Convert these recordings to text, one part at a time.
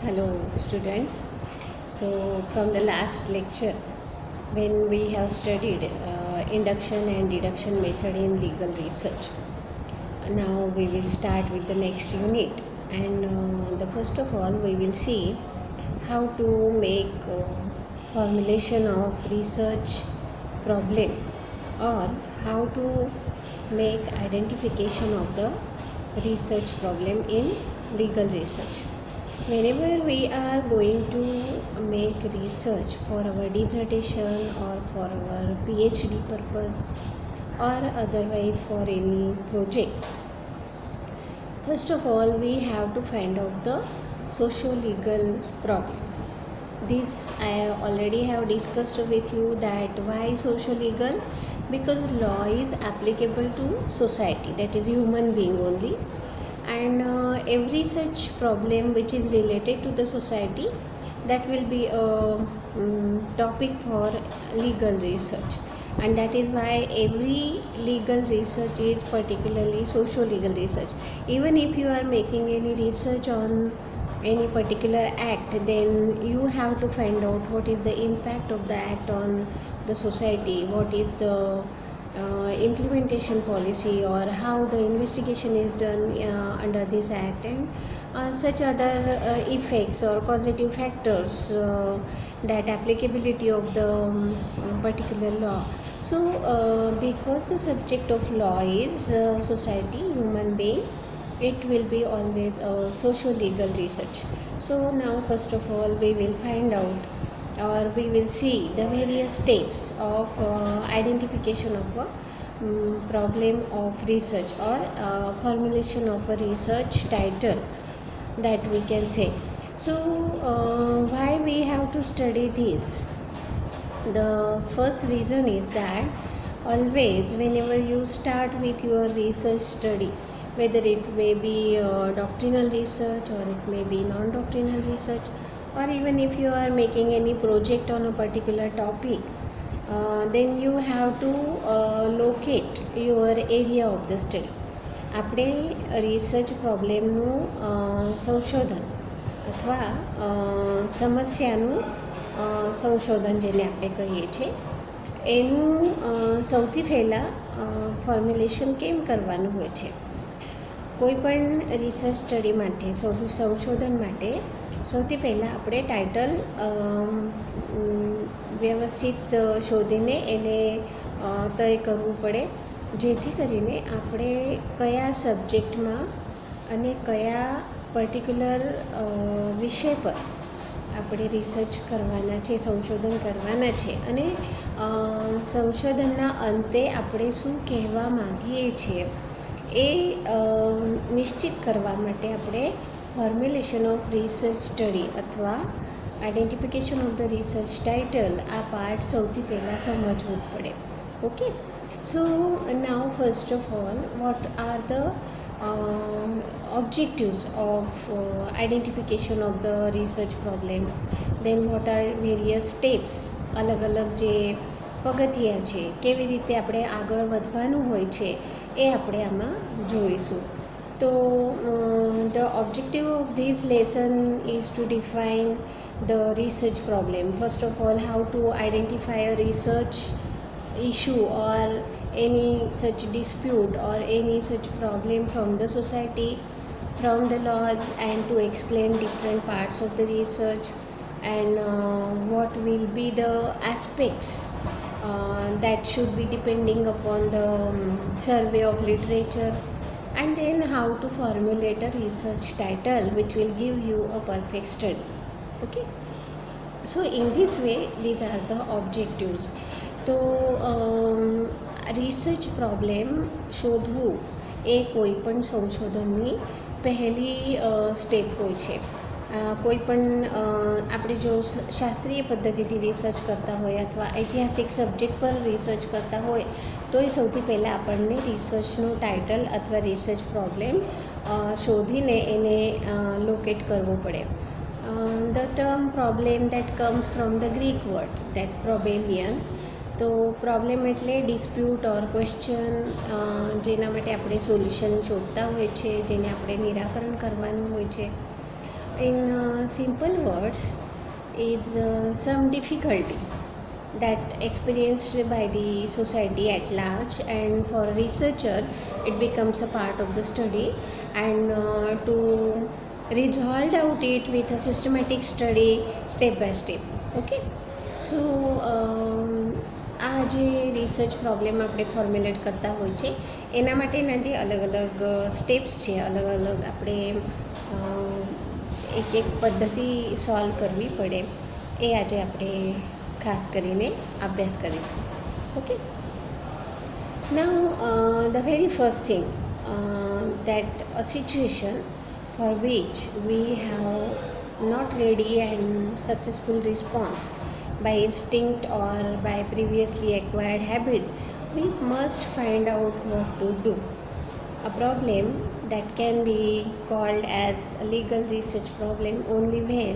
Hello students. So from the last lecture when we have studied induction and deduction method in legal research, now we will start with the next unit, and the first of all we will see how to make formulation of research problem, or how to make identification of the research problem in legal research. Whenever we are going to make research for our dissertation or for our PhD purpose or otherwise for any project, first of all we have to find out the socio-legal problem. This I already have discussed with you, that why socio-legal, because law is applicable to society, that is human being only, and every such problem which is related to the society, that will be a topic for legal research, and that is why every legal research is particularly socio-legal research. Even if you are making any research on any particular act, then you have to find out what is the impact of the act on the society, what is the implementation policy, or how the investigation is done under this act, and such other effects or causative factors, that applicability of the particular law. So because the subject of law is society, human being, it will be always a socio-legal research. So now first of all we will find out, or we will see the various steps of identification of a problem of research, or formulation of a research title, that we can say. So why we have to study this? The first reason is that always whenever you start with your research study, whether it may be doctrinal research or it may be non-doctrinal research, or even if you are making any project on a particular topic, then you have to locate your area of the study. આપણે research પ્રોબ્લેમનું સંશોધન અથવા સમસ્યાનું સંશોધન જેને આપણે કહીએ છીએ, એનું સૌથી પહેલાં ફોર્મ્યુલેશન કેમ કરવાનું હોય છે? કોઈ પણ રિસર્ચ સ્ટડી માટે, સંશોધન માટે સૌથી પહેલાં આપણે ટાઇટલ વ્યવસ્થિત શોધીને એને તય કરવું પડે, જેથી કરીને આપણે કયા સબ્જેક્ટમાં અને કયા પર્ટિક્યુલર વિષય પર આપણે રિસર્ચ કરવાના છે, સંશોધન કરવાના છે, અને સંશોધનના અંતે આપણે શું કહેવા માગીએ છીએ એ નિશ્ચિત કરવા માટે આપણે ફોર્મ્યુલેશન ઓફ રિસર્ચ સ્ટડી અથવા identification of the research title, આ પાર્ટ સૌથી પહેલાં સમજવું જ પડે. Okay, so now first of all, what are the objectives of identification of the research problem, then what are various steps, અલગ અલગ જે પગથિયા છે, કેવી રીતે આપણે આગળ વધવાનું હોય છે, એ આપણે આમાં જોઈશું. તો the objective of this lesson is to define the research problem. First of all, how to identify a research issue or any such dispute or any such problem from the society, from the laws, and to explain different parts of the research, and what will be the aspects that should be depending upon the survey of literature, and then how to formulate a research title which will give you a perfect study. Okay, so in this way these are the objectives. તો research problem શોધવું એ કોઈ પણ સંશોધનની પહેલી step હોય છે. કોઈ પણ આપણે જો શાસ્ત્રીય પદ્ધતિથી રિસર્ચ કરતા હોય અથવા ઐતિહાસિક સબ્જેક્ટ પર રિસર્ચ કરતા હોય, તો એ સૌથી પહેલાં આપણને રિસર્ચનું ટાઇટલ અથવા રિસર્ચ પ્રોબ્લેમ શોધીને એને લોકેટ કરવો પડે. The term problem that comes from the Greek word, that probelion. તો પ્રોબ્લેમ એટલે ડિસ્પ્યુટ ઓર ક્વેશ્ચન, જેના માટે આપણે સોલ્યુશન શોધતા હોય છે, જેને આપણે નિરાકરણ કરવાનું હોય છે. In simple words, is some difficulty that experienced by the society at large, and for a researcher it becomes a part of the study, and to resolve out it with a systematic study step by step. Okay, so આ જે research problem આપણે formulate કરતા હોય છે એના માટેના જે અલગ અલગ સ્ટેપ્સ છે, અલગ અલગ આપણે એક એક પદ્ધતિ સોલ્વ કરવી પડે એ આજે આપણે ખાસ કરીને અભ્યાસ કરીશું. Okay, now the very first thing that a situation for which we have not ready and successful response by instinct or by previously acquired habit, we must find out what to do. A problem that can be called as a legal research problem only when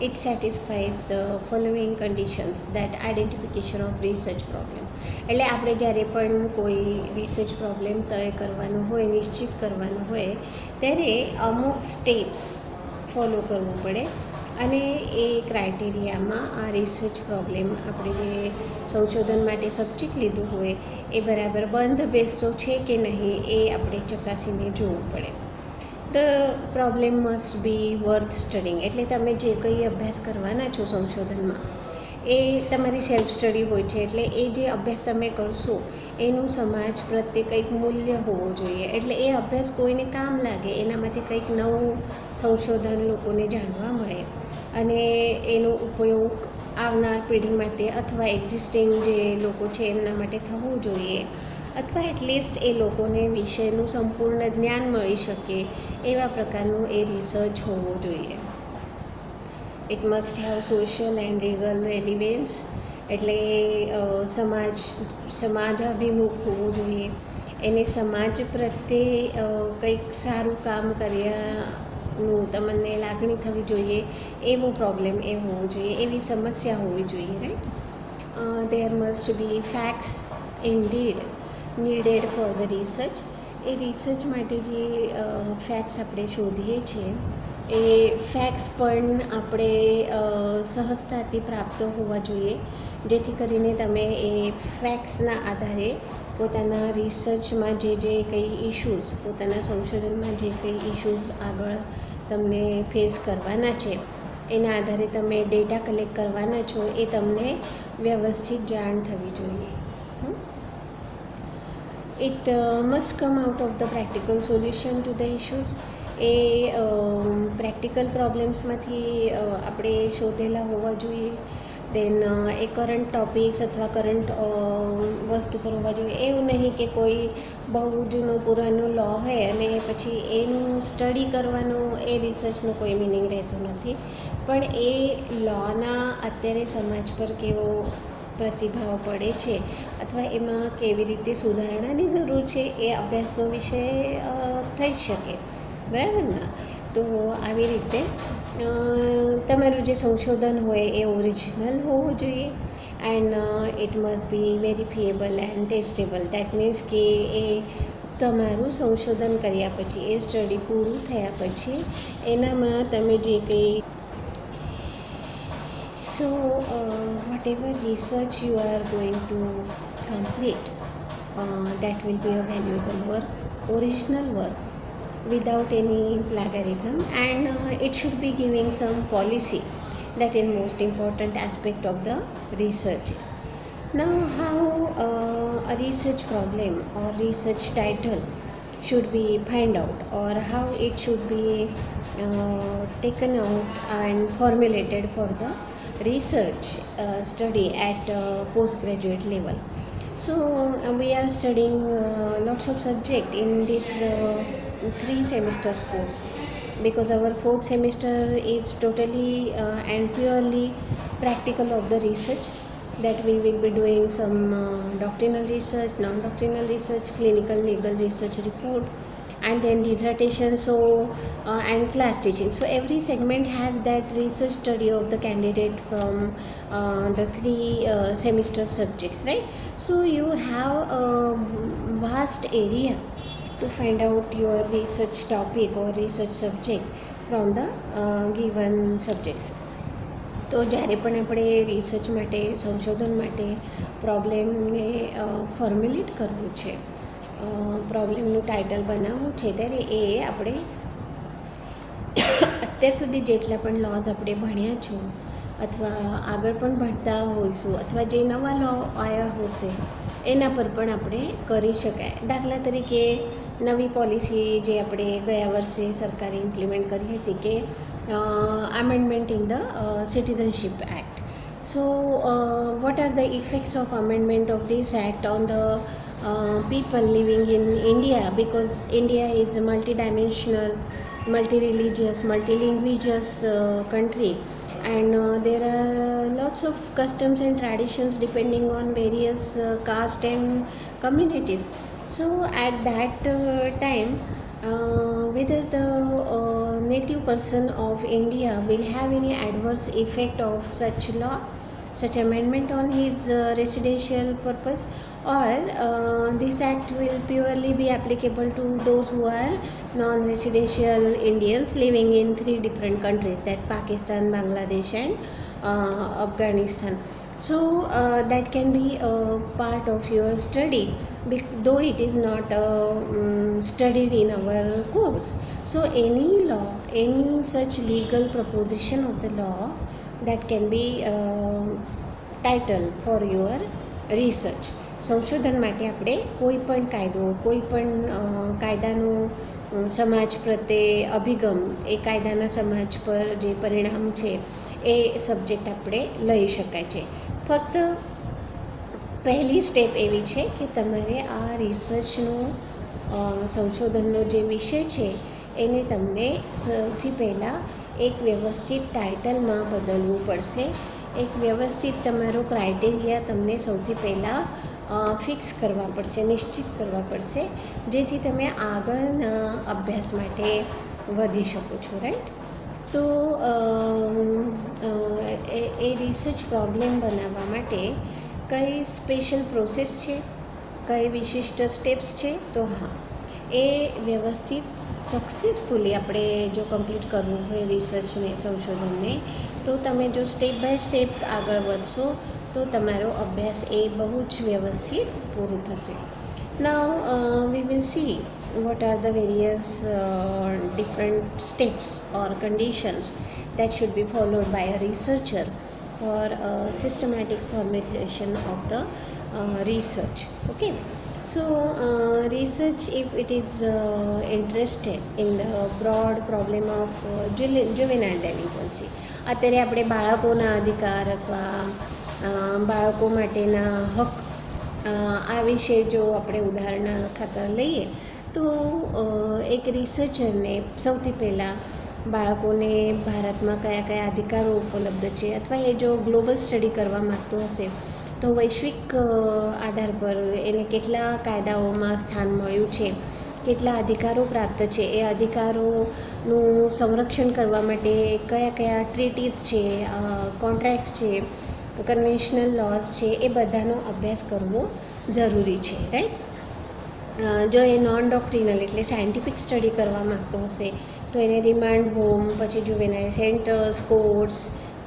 it satisfies the following conditions that identification of research problem. એટલે આપણે જ્યારે પણ કોઈ research problem તય કરવાનો હોય, નિશ્ચિત કરવાનું હોય, ત્યારે અમુક સ્ટેપ્સ ફોલો કરવું પડે, અને એ ક્રાઇટેરિયામાં આ રિસર્ચ પ્રોબ્લેમ આપણે જે સંશોધન માટે સબ્જેક્ટ લીધું હોય એ બરાબર બંધ બેસતો છે કે નહીં એ આપણે ચકાસીને જોવું પડે. The problem must be worth studying, એટલે તમે જે કંઈ અભ્યાસ કરવાના છો સંશોધનમાં એ તમારી સેલ્ફ સ્ટડી હોય છે, એટલે એ જે અભ્યાસ તમે કરશો એનું સમાજ પ્રત્યે કંઈક મૂલ્ય હોવું જોઈએ, એટલે એ અભ્યાસ કોઈને કામ લાગે, એનામાંથી કંઈક નવું સંશોધન લોકોને જાણવા મળે અને એનો ઉપયોગ આવનાર પેઢી માટે અથવા એક્ઝિસ્ટિંગ જે લોકો છે એમના માટે થવું જોઈએ, અથવા એટલીસ્ટ એ લોકોને વિષયનું સંપૂર્ણ જ્ઞાન મળી શકે એવા પ્રકારનું એ રિસર્ચ હોવો જોઈએ. It must have social and legal relevance, એટલે સમાજાભિમુખ હોવું જોઈએ, એને સમાજ પ્રત્યે કંઈક સારું કામ કર્યાનું તમને લાગણી થવી જોઈએ એવો પ્રોબ્લેમ એ હોવો જોઈએ, એવી સમસ્યા હોવી જોઈએ. Right, there must be facts indeed needed for the research. એ રિસર્ચ માટે જે ફેક્ટ્સ આપણે શોધીએ છીએ એ ફેક્ટ્સ પણ આપણે સહજતાથી પ્રાપ્ત હોવા જોઈએ, જેથી કરીને તમે એ ફેક્ટ્સના આધારે પોતાના રિસર્ચમાં જે કંઈ ઇશ્યુઝ, પોતાના સંશોધનમાં જે કંઈ ઇશ્યુઝ આગળ તમને ફેસ કરવાના છે એના આધારે તમે ડેટા કલેક્ટ કરવાના છો એ તમને વ્યવસ્થિત જાણ થવી જોઈએ. It must come out of the practical solution to the issues. એ પ્રેક્ટિકલ પ્રોબ્લેમ્સમાંથી આપણે શોધેલા હોવા જોઈએ. દેન એ કરંટ ટોપિક્સ અથવા કરંટ વસ્તુ પર હોવા જોઈએ. એવું નહીં કે કોઈ બહુ જૂનો પુરાનો લો હોય અને પછી એનું સ્ટડી કરવાનો એ રિસર્ચનો કોઈ મિનિંગ રહેતો નથી, પણ એ લોના અત્યારે સમાજ પર કેવો પ્રતિભાવ પડે છે અથવા એમાં કેવી રીતે સુધારણાની જરૂર છે એ અભ્યાસનો વિષય થઈ શકે. બરાબર ને? તો આવી રીતે તમારું જે સંશોધન હોય એ ઓરિજિનલ હોવું જોઈએ, and it must be verifiable and testable. That means કે એ તમારું સંશોધન કર્યા પછી, એ સ્ટડી પૂરું થયા પછી એનામાં તમે જે કંઈ So, whatever research you are going to complete, that will be a valuable work, original work, without any plagiarism, and it should be giving some policy. That is most important aspect of the research. Now, how a research problem or research title should be find out, or how it should be taken out and formulated for the research study at postgraduate level. So we are studying lots of subject in this 3 semesters course, because our 4th semester is totally and purely practical of the research, that we will be doing some doctrinal research, non-doctrinal research, clinical legal research report, and then dissertation, and class teaching. So every segment has that research study of the candidate from the 3 semester subjects, right? So you have a vast area to find out your research topic or research subject from the given subjects. તો જ્યારે પણ આપણે research માટે, સંશોધન માટે પ્રોબ્લેમને formulate કરવું છે, પ્રોબ્લેમનું ટાઇટલ બનાવવું છે, ત્યારે એ આપણે અત્યાર સુધી જેટલા પણ લોઝ આપણે ભણ્યા છો અથવા આગળ પણ ભણતા હોઈશું અથવા જે નવા લો આવ્યા હશે એના પર પણ આપણે કરી શકાય. દાખલા તરીકે નવી પોલિસી જે આપણે ગયા વર્ષે સરકારે ઇમ્પ્લિમેન્ટ કરી હતી કે amendment in the Citizenship Act. So, what are the effects of amendment of this act on the people living in India? Because India is a multidimensional, multi-religious, multilinguageous country, and there are lots of customs and traditions depending on various caste and communities. So, at that time, whether the native person of India will have any adverse effect of such law, such amendment on his residential purpose, or this act will purely be applicable to those who are non-residential Indians living in 3 different countries, that Pakistan, Bangladesh and Afghanistan. So that can be a part of your study, though it is not studied in our course. So any law, any such legal proposition of the law, that can be title for your research. સંશોધન માટે આપણે કોઈ પણ કાયદો, કોઈ પણ કાયદાનો સમાજ પ્રત્યે અભિગમ, એ કાયદાના સમાજ પર જે પરિણામ છે એ સબ્જેક્ટ આપણે લઈ શકાય છે. ફક્ત પહેલી સ્ટેપ એવી છે કે તમારે આ રિસર્ચનો, સંશોધનનો જે વિષય છે એને તમને સૌથી પહેલાં એક વ્યવસ્થિત ટાઇટલમાં બદલવું પડશે. એક વ્યવસ્થિત તમારો ક્રાઇટેરિયા તમને સૌથી પહેલાં ફિક્સ કરવા પડશે, નિશ્ચિત કરવા પડશે, જેથી તમે આગળના અભ્યાસ માટે વધી શકો છો, રાઈટ? તો એ રિસર્ચ પ્રોબ્લેમ બનાવવા માટે કઈ સ્પેશિયલ પ્રોસેસ છે, કઈ વિશિષ્ટ સ્ટેપ્સ છે? તો હા, એ વ્યવસ્થિત સક્સેસફુલી આપણે જો કમ્પ્લીટ કરવું હોય રિસર્ચને, સંશોધનને, તો તમે જો સ્ટેપ બાય સ્ટેપ આગળ વધશો તો તમારો અભ્યાસ એ બહુ જ વ્યવસ્થિત પૂરું થશે. Now we will see what are the various different steps or conditions that should be followed by a researcher for systematic formulation of the research. Okay, so research, if it is interested in the broad problem of juvenile delinquency, અત્યારે આપણે બાળકોના અધિકાર અથવા બાળકો માટેના હક, આ વિશે જો આપણે ઉદાહરણ ખાતર લઈએ તો એક રિસર્ચરને સૌથી પહેલાં બાળકોને ભારતમાં કયા કયા અધિકારો ઉપલબ્ધ છે, અથવા એ જો ગ્લોબલ સ્ટડી કરવા માગતો હશે તો વૈશ્વિક આધાર પર એને કેટલા કાયદાઓમાં સ્થાન મળ્યું છે, કેટલા અધિકારો પ્રાપ્ત છે, એ અધિકારોનું સંરક્ષણ કરવા માટે કયા કયા ટ્રીટીઝ છે, કોન્ટ્રાક્ટ્સ છે, કન્વેન્શનલ લોઝ છે, એ બધાનો અભ્યાસ કરવો જરૂરી છે, રાઈટ? જો એ નોન ડોક્ટ્રિનલ એટલે સાયન્ટિફિક સ્ટડી કરવા માગતો હશે તો એને રિમાન્ડ હોમ, પછી juvenile centres, courts,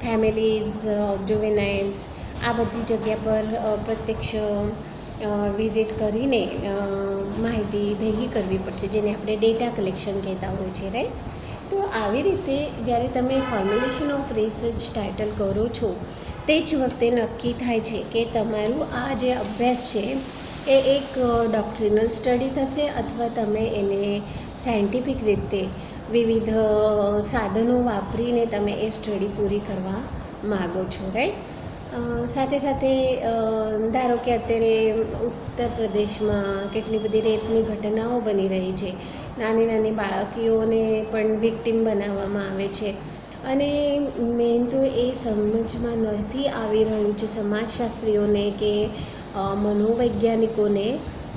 families of juveniles, આ બધી જગ્યા પર પ્રત્યક્ષ વિઝિટ કરીને માહિતી ભેગી કરવી પડશે, જેને આપણે ડેટા કલેક્શન કહેતા હોય છે, રાઈટ? તો આવી રીતે જ્યારે તમે ફોર્મ્યુલેશન ઓફ રિસર્ચ ટાઇટલ કરો છો તે જ વખતે નક્કી થાય છે કે તમારું આ જે અભ્યાસ છે એ એક ડોક્ટ્રિનલ સ્ટડી થશે, અથવા તમે એને સાયન્ટિફિક રીતે વિવિધ સાધનો વાપરીને તમે એ સ્ટડી પૂરી કરવા માગો છો, રાઈટ? સાથે સાથે ધારો કે અત્યારે ઉત્તર પ્રદેશમાં કેટલી બધી રેપની ઘટનાઓ બની રહી છે, નાની નાની બાળકીઓને પણ વિક્ટીમ બનાવવામાં આવે છે, અને મેઇન તો એ સમજમાં નથી આવી રહ્યું છે સમાજશાસ્ત્રીઓને કે મનોવૈજ્ઞાનિકોને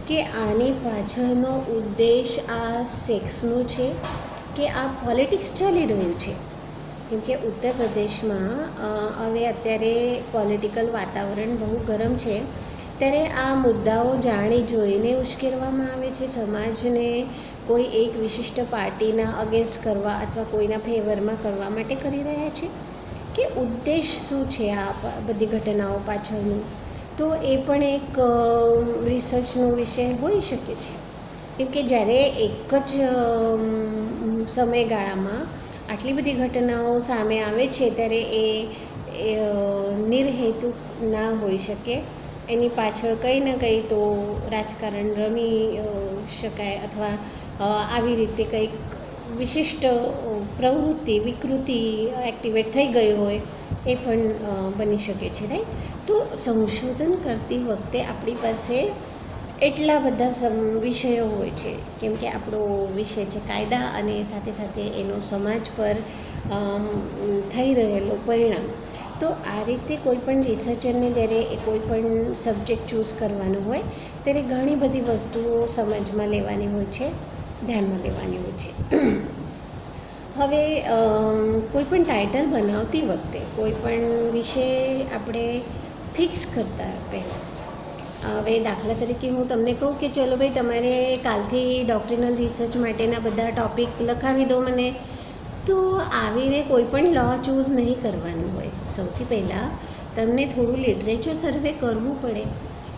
કે આની પાછળનો ઉદ્દેશ આ સેક્સનો છે કે આ પોલિટિક્સ ચાલી રહ્યું છે. કેમકે ઉત્તર પ્રદેશમાં હવે અત્યારે પોલિટિકલ વાતાવરણ બહુ ગરમ છે, ત્યારે આ મુદ્દાઓ જાણી જોઈને ઉશ્કેરવામાં આવે છે, સમાજને કોઈ એક વિશિષ્ટ પાર્ટીના અગેન્સ્ટ કરવા અથવા કોઈના ફેવરમાં કરવા માટે કરી રહ્યા છે, કે ઉદ્દેશ શું છે આ બધી ઘટનાઓ પાછળનું, તો એ પણ એક રિસર્ચનો વિષય હોઈ શકે છે. કેમ કે જ્યારે એક જ સમયગાળામાં આટલી બધી ઘટનાઓ સામે આવે છે ત્યારે એ નિર્હેતુક ના હોઈ શકે. એની પાછળ કંઈ ને કંઈ તો રાજકારણ રમી શકાય અથવા આવી રીતે કંઈક વિશિષ્ટ પ્રવૃત્તિ વિકૃતિ એક્ટિવેટ થઈ ગઈ હોય એ પણ બની શકે છે, રાઈટ. તો સંશોધન કરતી વખતે આપણી પાસે એટલા બધા વિષયો હોય છે, કેમ કે આપણો વિષય છે કાયદા અને સાથે સાથે એનો સમાજ પર થઈ રહેલો પરિણામ. તો આ રીતે કોઈ પણ રિસર્ચરને જ્યારે એ કોઈ પણ સબ્જેક્ટ ચૂઝ કરવાનો હોય ત્યારે ઘણી બધી વસ્તુઓ સમજમાં લેવાની હોય છે, ધ્યાનમાં લેવાની હોય છે. હવે કોઈ પણ ટાઇટલ બનાવતી વખતે કોઈ પણ વિષય આપણે ફિક્સ કરતા પહેલાં, હવે દાખલા તરીકે હું તમને કહું કે ચલો ભાઈ તમારે કાલથી ડોક્ટ્રિનલ રિસર્ચ માટેના બધા ટૉપિક લખાવી દો મને, તો આવીને કોઈ પણ લો ચૂઝ નહીં કરવાનું હોય. સૌથી પહેલાં તમને થોડું લિટરેચર સર્વે કરવું પડે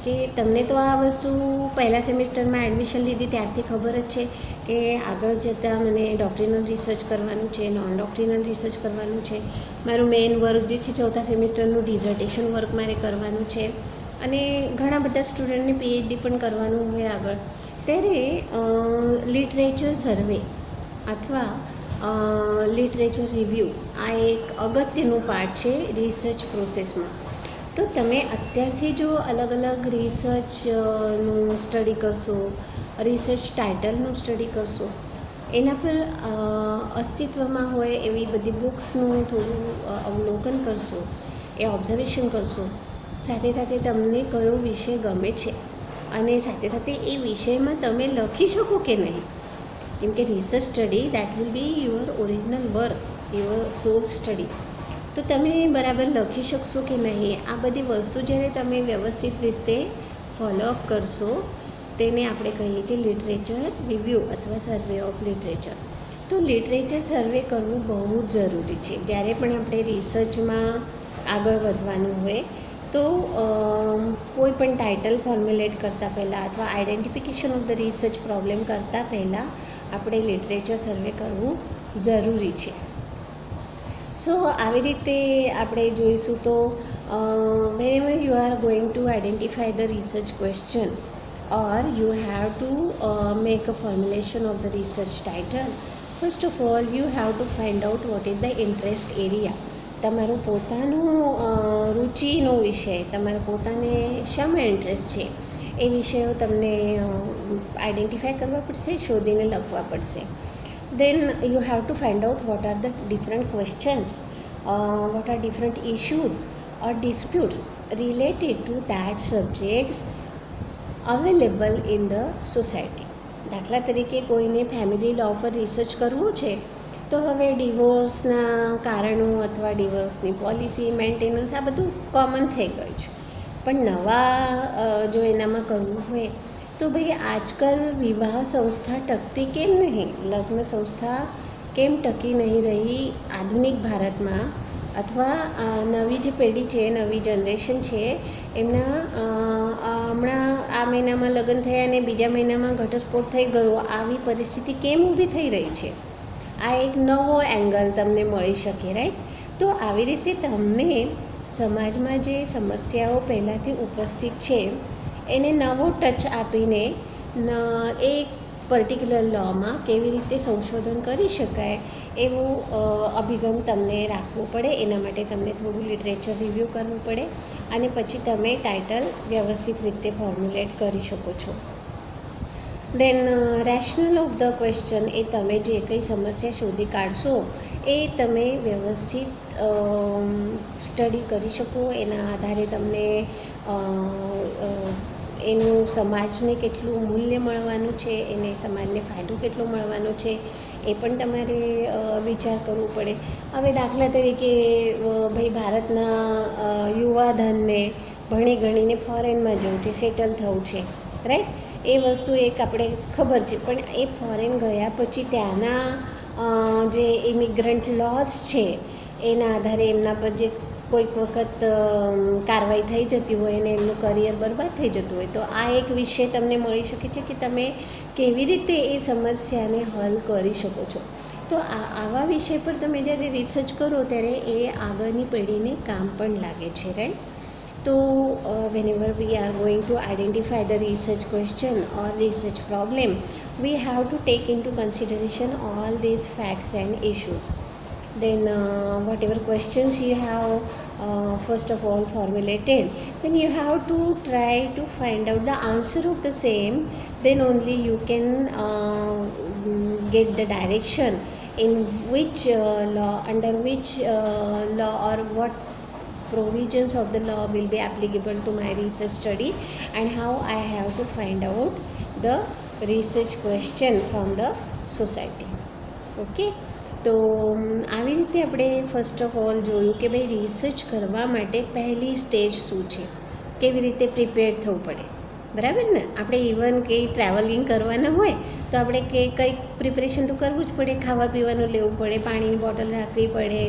કે તમને તો આ વસ્તુ પહેલાં સેમિસ્ટરમાં એડમિશન લીધી ત્યારથી ખબર જ છે કે આગળ જતાં મને ડોક્ટ્રિનલ રિસર્ચ કરવાનું છે, નોન ડોક્ટ્રિનલ રિસર્ચ કરવાનું છે, મારું મેઇન વર્ક જે છે ચોથા સેમિસ્ટરનું ડિઝર્ટેશન વર્ક મારે કરવાનું છે, અને ઘણા બધા સ્ટુડન્ટને પીએચડી પણ કરવાનું હોય આગળ. ત્યારે લિટરેચર સર્વે અથવા લિટરેચર રિવ્યૂ આ એક અગત્યનું પાર્ટ છે રિસર્ચ પ્રોસેસમાં. તો તમે અત્યારથી જો અલગ અલગ રિસર્ચનું સ્ટડી કરશો, રિસર્ચ ટાઇટલનું સ્ટડી કરશો, એના પર અસ્તિત્વમાં હોય એવી બધી બુક્સનું થોડું અવલોકન કરશો, એ ઓબ્ઝર્વેશન કરશો, સાથે સાથે તમને કયો વિષય ગમે છે અને સાથે સાથે એ વિષયમાં તમે લખી શકો કે નહીં. કેમ કે research study that will be your original work, your sole study. તો તમે બરાબર લખી શકશો કે નહીં, આ બધી વસ્તુ જ્યારે તમે વ્યવસ્થિત રીતે ફોલોઅપ કરશો તેને આપણે કહીએ છીએ લિટરેચર રિવ્યૂ અથવા સર્વે ઓફ લિટરેચર. તો લિટરેચર સર્વે કરવું બહુ જ જરૂરી છે જ્યારે પણ આપણે રિસર્ચમાં આગળ વધવાનું હોય. તો કોઈ પણ ટાઇટલ ફોર્મ્યુલેટ કરતાં પહેલાં અથવા identification of the research problem કરતાં પહેલાં આપણે લિટરેચર સર્વે કરવું જરૂરી છે. સો આવી રીતે આપણે જોઈશું. તો whenever you are going to identify the research question or you have to make a formulation of the research title, first of all you have to find out what is the interest area. તમારું પોતાનું રુચિનો વિષય, તમારે પોતાને શામાં interest છે એ વિષયો તમને identify કરવા પડશે, શોધીને લખવા પડશે. Then you have to find out what are the different questions, what are different issues or disputes related to that subjects available in the society. દાખલા તરીકે કોઈને ફેમિલી લો પર રિસર્ચ કરવું છે તો હવે ડિવોર્સના કારણો અથવા ડિવોર્સની પોલિસી મેન્ટેનન્સ આ બધું કોમન થઈ ગયું છે. પણ નવા જો એનામાં કરવું હોય તો ભાઈ આજકાલ વિવાહ સંસ્થા ટકતી કેમ નહીં, લગ્ન સંસ્થા કેમ ટકી નહીં રહી આધુનિક ભારતમાં, અથવા નવી જે પેઢી છે, નવી જનરેશન છે એમના હમણાં આ મહિનામાં લગ્ન થયા અને બીજા મહિનામાં ઘટસ્ફોટ થઈ ગયો, આવી પરિસ્થિતિ કેમ ઊભી થઈ રહી છે. આ એક નવો એંગલ તમને મળી શકે, રાઈટ. તો આવી રીતે તમને સમાજમાં જે સમસ્યાઓ પહેલાંથી ઉપસ્થિત છે એને નવો ટચ આપીને એક પર્ટિક્યુલર લોમાં કેવી રીતે સંશોધન કરી શકાય એવો અભિગમ તમને રાખવો પડે. એના માટે તમને થોડું લિટરેચર રિવ્યૂ કરવું પડે અને પછી તમે ટાઇટલ વ્યવસ્થિત રીતે ફોર્મ્યુલેટ કરી શકો છો. દેન રેશનલ ઓફ ધ ક્વેશ્ચન, એ તમે જે કંઈ સમસ્યા શોધી કાઢશો એ તમે વ્યવસ્થિત સ્ટડી કરી શકો. એના આધારે તમને એનું સમાજને કેટલું મૂલ્ય મળવાનું છે, એને સમાજને ફાયદો કેટલો મળવાનો છે એ પણ તમારે વિચાર કરવો પડે. હવે દાખલા તરીકે ભાઈ ભારતના યુવાધનને ભણી ગણીને ફોરેનમાં જવું છે, સેટલ થવું છે, રાઈટ. એ વસ્તુ એક આપણે ખબર છે, પણ એ ફોરેન ગયા પછી ત્યાંના જે ઇમિગ્રન્ટ લોસ છે એના આધારે એમના પર જે કોઈક વખત કાર્યવાહી થઈ જતી હોય અને એમનું કરિયર બરબાદ થઈ જતું હોય, તો આ એક વિષય તમને મળી શકે છે કે તમે કેવી રીતે એ સમસ્યાને હલ કરી શકો છો. તો આવા વિષય પર તમે જ્યારે રિસર્ચ કરો ત્યારે એ આગળની પેઢીને કામ પણ લાગે છે, રાઈટ. તો whenever we are going to identify the research question or research problem, we have to take into consideration all these facts and issues. Then whatever questions you have first of all formulated, then you have to try to find out the answer of the same. Then only you can get the direction in which law, under which law or what provisions of the law will be applicable to my research study, and how I have to find out the research question from the society. Okay. તો આવી રીતે આપણે first of all જોયું કે ભાઈ research કરવા માટે પહેલી સ્ટેજ શું છે, કેવી રીતે પ્રિપેર થવું પડે, બરાબર ને. આપણે ઇવન કંઈ ટ્રાવેલિંગ કરવાના હોય તો આપણે કંઈક પ્રિપરેશન તો કરવું જ પડે. ખાવા પીવાનું લેવું પડે, પાણીની બોટલ રાખવી પડે,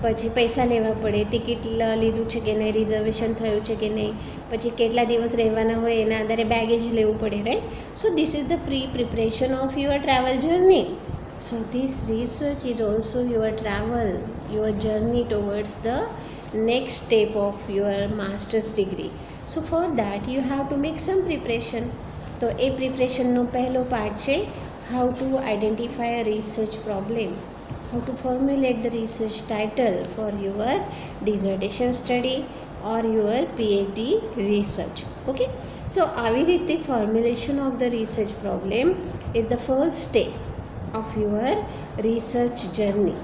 પછી પૈસા લેવા પડે, ટિકિટ લીધું છે કે નહીં, રિઝર્વેશન થયું છે કે નહીં, પછી કેટલા દિવસ રહેવાના હોય એના આધારે બેગેજ લેવું પડે, right. So this is the preparation of your travel journey. So this research is also your travel, your journey towards the next step of your master's degree. So for that you have to make some preparation. તો એ પ્રિપરેશનનો પહેલો part છે how to identify a research problem, how to formulate the research title for your dissertation study or your PhD research. Okay, so આવી રીતે formulation of the research problem is the first step of your research journey.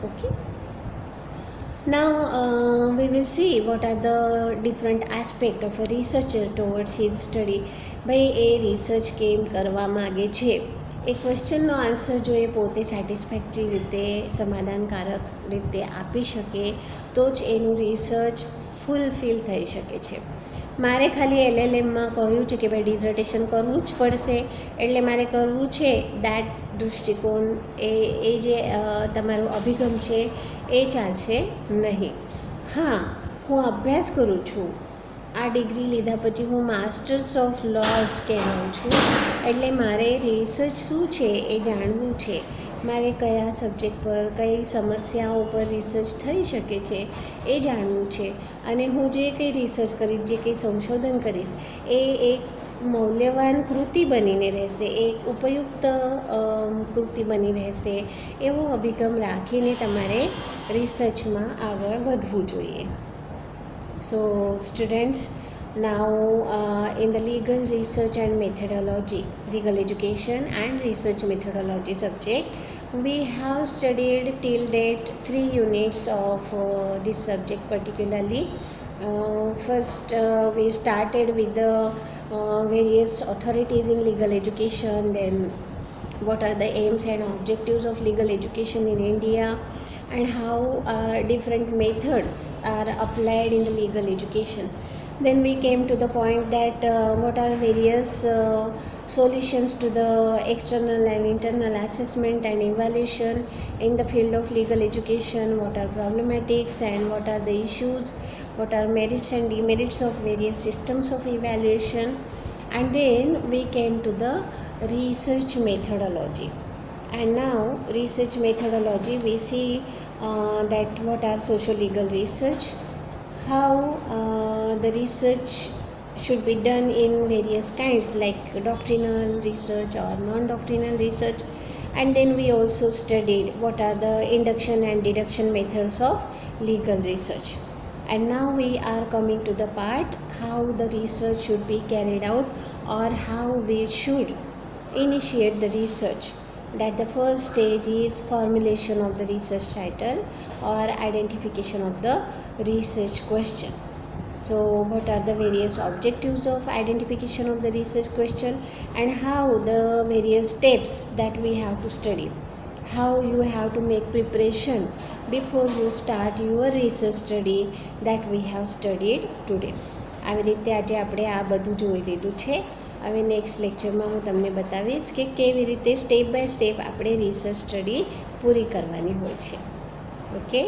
Okay, now we will see what are the different aspects of a researcher towards his study. ભાઈ એ research કેમ કરવા માગે છે, એ ક્વેશ્ચનનો answer જો એ પોતે satisfactory રીતે સમાધાનકારક રીતે આપી શકે તો જ એનું રિસર્ચ ફૂલફિલ થઈ શકે છે. મારે ખાલી LLMમાં કહ્યું છે કે ભાઈ ડિઝર્ટેશન કરવું જ પડશે એટલે મારે કરવું છે, દેટ દૃષ્ટિકોણ એ જે તમારો અભિગમ છે એ ચાલશે નહીં. હા, હું અભ્યાસ કરું છું, આ ડિગ્રી લીધા પછી હું માસ્ટર્સ ઓફ લોઝ કહેવાઉં છું, એટલે મારે રિસર્ચ શું છે એ જાણવું છે, મારે કયા સબ્જેક્ટ પર કઈ સમસ્યાઓ પર રિસર્ચ થઈ શકે છે એ જાણવું છે, અને હું જે કંઈ રિસર્ચ કરીશ, જે કંઈ સંશોધન કરીશ એ એક મૌલ્યવાન કૃતિ બનીને રહેશે, એક ઉપયુક્ત કૃતિ બની રહેશે, એવો અભિગમ રાખીને તમારે રિસર્ચમાં આગળ વધવું જોઈએ. So students, now in the legal research and methodology, legal education and research methodology subject, we have studied till date 3 units of this subject particularly. First we started with the various authorities in legal education, then what are the aims and objectives of legal education in India, and how different methods are applied in the legal education. Then we came to the point that what are various solutions to the external and internal assessment and evaluation in the field of legal education, what are problematics and what are the issues, what are merits and demerits of various systems of evaluation. And then we came to the research methodology. And now research methodology, we see that what are socio-legal research, how the research should be done in various kinds like doctrinal research or non-doctrinal research. And then we also studied what are the induction and deduction methods of legal research. And now we are coming to the part how the research should be carried out or how we should initiate the research. That the first stage is formulation of the research title or identification of the research question. So what are the various objectives of identification of the research question, and how the various steps that we have to study, how you have to make preparation before you start your research study that we have studied today. આવી રીતે આજે આપણે આ બધું જોઈ લીધું છે. હવે નેક્સ્ટ લેક્ચરમાં હું તમને બતાવીશ કે કેવી રીતે સ્ટેપ બાય સ્ટેપ આપણે રિસર્ચ સ્ટડી પૂરી કરવાની હોય છે. ઓકે.